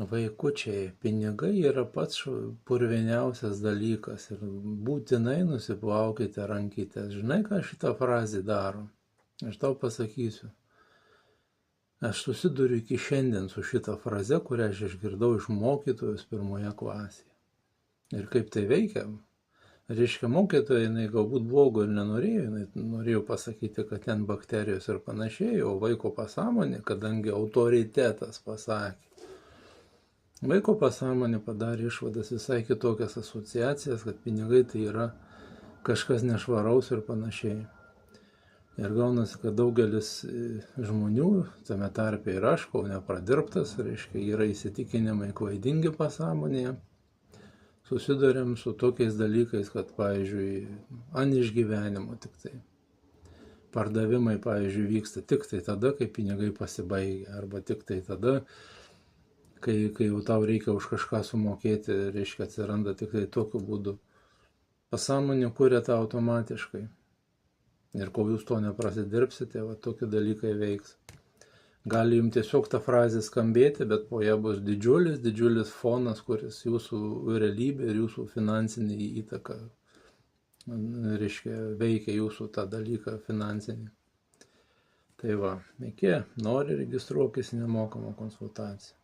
Vaikučiai, pinigai yra pats purviniausias dalykas ir būtinai nusiplaukite rankytės. Žinai, ką šitą frazę daro? Aš tau pasakysiu. Aš susiduriu iki šiandien su šitą frazę, kurią aš išgirdau iš mokytojos pirmoje klasėje. Ir kaip tai veikia? Reiškia, mokytoja, jinai galbūt blogo ir nenorėjo, jinai norėjo pasakyti, kad ten bakterijos ir panašiai, o vaiko pasąmonė, kadangi autoritetas pasakė. Vaiko pasąmonė padarė išvadas visai kitokias asociacijas, kad pinigai tai yra kažkas nešvaraus ir panašiai. Ir gaunasi, kad daugelis žmonių, tame tarpe ir aš, kol nepradirbtas, reiškia, yra įsitikinimai klaidingi pasąmonėje. Susidurėm su tokiais dalykais, kad, pavyzdžiui, ant išgyvenimo tik tai. Pardavimai, pavyzdžiui, vyksta tik tai tada, kai pinigai pasibaigia, arba tik tai tada, kai jau tau reikia už kažką sumokėti, reiškia, atsiranda tik tai tokiu būdu. Pasąmonė kuria tą automatiškai. Ir kol jūs to neprasidirbsite, va tokie dalykai veiks. Gali jums tiesiog ta frazė skambėti, bet po ją bus didžiulis fonas, kuris jūsų realybė ir jūsų finansinį įtaką, reiškia, veikia jūsų tą dalyką finansinį. Tai va, iki, nori registruokis nemokamą konsultaciją.